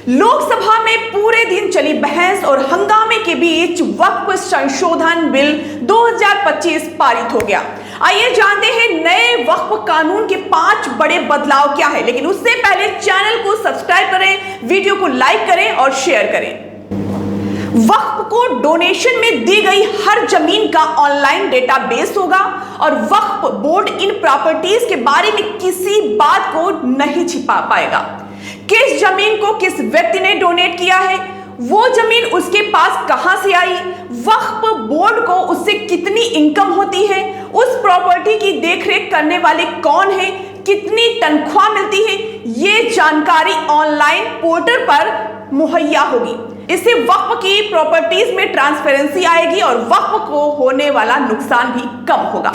लोकसभा में पूरे दिन चली बहस और हंगामे के बीच वक्फ संशोधन बिल 2025 पारित हो गया। आइए जानते हैं नए वक्फ कानून के 5 बड़े बदलाव क्या है, लेकिन उससे पहले चैनल को सब्सक्राइब करें, वीडियो को लाइक करें और शेयर करें। वक्फ को डोनेशन में दी गई हर जमीन का ऑनलाइन डेटाबेस होगा और वक्फ बोर्ड इन प्रॉपर्टीज के बारे में किसी बात को नहीं छिपा पाएगा। किस जमीन को किस व्यक्ति ने डोनेट किया है, वो जमीन उसके पास कहां से आई, वक्फ बोर्ड को उससे कितनी इनकम होती है, उस प्रॉपर्टी की देखरेख करने वाले कौन है, कितनी तनख्वाह मिलती है, ये जानकारी ऑनलाइन पोर्टल पर मुहैया होगी। इससे वक्फ की प्रॉपर्टीज में ट्रांसपेरेंसी आएगी और वक्फ को होने वाला नुकसान भी कम होगा।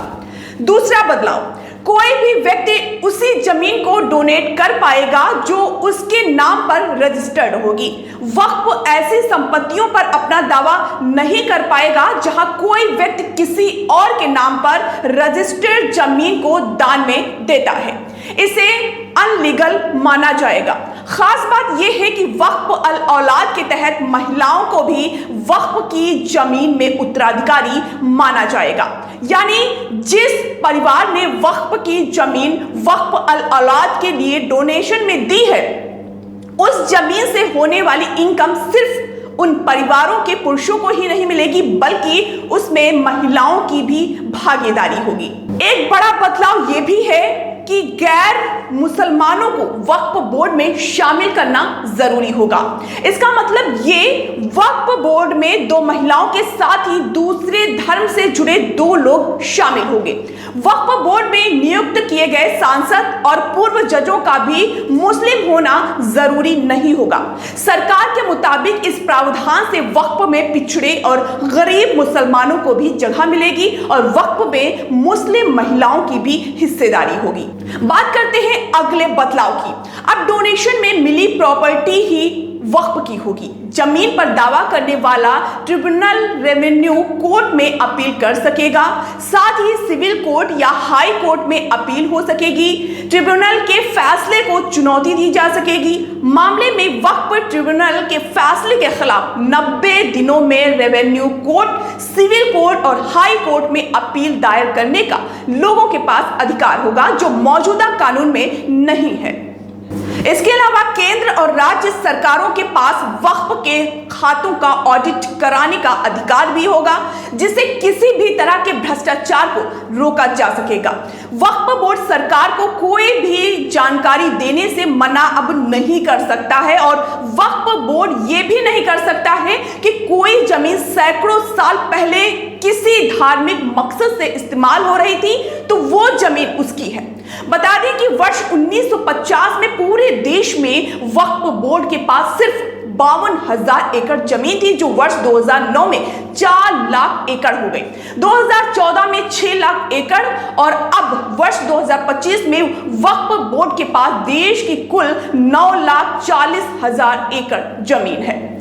दूसरा बदलाव, कोई भी व्यक्ति उसी जमीन को डोनेट कर पाएगा जो उसके नाम पर रजिस्टर्ड होगी। वक्फ ऐसी संपत्तियों पर अपना दावा नहीं कर पाएगा जहां कोई व्यक्ति किसी और के नाम पर रजिस्टर्ड जमीन को दान में देता है। इसे अनलीगल माना जाएगा। खास बात यह है कि वक्फ अल औलाद के तहत महिलाओं को भी वक्फ की जमीन में उत्तराधिकारी माना जाएगा। यानी जिस परिवार ने वक्फ की जमीन वक्फ अल औलाद के लिए डोनेशन में दी है, उस जमीन से होने वाली इनकम सिर्फ उन परिवारों के पुरुषों को ही नहीं मिलेगी, बल्कि उसमें महिलाओं की भी भागीदारी होगी। एक बड़ा बदलाव यह भी है कि गैर मुसलमानों को वक्फ बोर्ड में शामिल करना जरूरी होगा। इसका मतलब ये वक्फ बोर्ड में 2 महिलाओं के साथ ही दूसरे धर्म से जुड़े 2 लोग शामिल होंगे। वक्फ बोर्ड में नियुक्त किए गए सांसद और पूर्व जजों का भी मुस्लिम होना जरूरी नहीं होगा। सरकार के मुताबिक इस प्रावधान से वक्फ में पिछड़े और गरीब मुसलमानों को भी जगह मिलेगी और वक्फ में मुस्लिम महिलाओं की भी हिस्सेदारी होगी। बात करते हैं अगले बदलाव की। अब डोनेशन में मिली प्रॉपर्टी ही वक्फ की होगी। जमीन पर दावा करने वाला ट्रिब्यूनल रेवेन्यू कोर्ट में अपील कर सकेगा, साथ ही सिविल कोर्ट या हाई कोर्ट में अपील हो सकेगी। ट्रिब्यूनल के फैसले को चुनौती दी जा सकेगी। मामले में वक्फ ट्रिब्यूनल के फैसले के खिलाफ 90 दिनों में रेवेन्यू कोर्ट, सिविल कोर्ट और हाई कोर्ट में अपील दायर करने का लोगों के पास अधिकार होगा, जो मौजूदा कानून में नहीं है। इसके अलावा केंद्र और राज्य सरकारों के पास वक्फ के खातों का ऑडिट कराने का अधिकार भी होगा, जिससे किसी भी तरह के भ्रष्टाचार को रोका जा सकेगा। वक्फ बोर्ड सरकार को कोई भी जानकारी देने से मना अब नहीं कर सकता है और वक्फ बोर्ड ये भी नहीं कर सकता है कि कोई जमीन सैकड़ों साल पहले किसी धार्मिक मकसद से इस्तेमाल हो रही थी तो वो जमीन उसकी है। बता दें कि वर्ष 1950 में पूरे देश में वक्फ बोर्ड के पास सिर्फ 52,000 एकड़ जमीन थी, जो वर्ष 2009 में 4 लाख एकड़ हो गई। 2014 में 6 लाख एकड़ और अब वर्ष 2025 में वक्फ बोर्ड के पास देश की कुल 9,40,000 एकड़ जमीन है।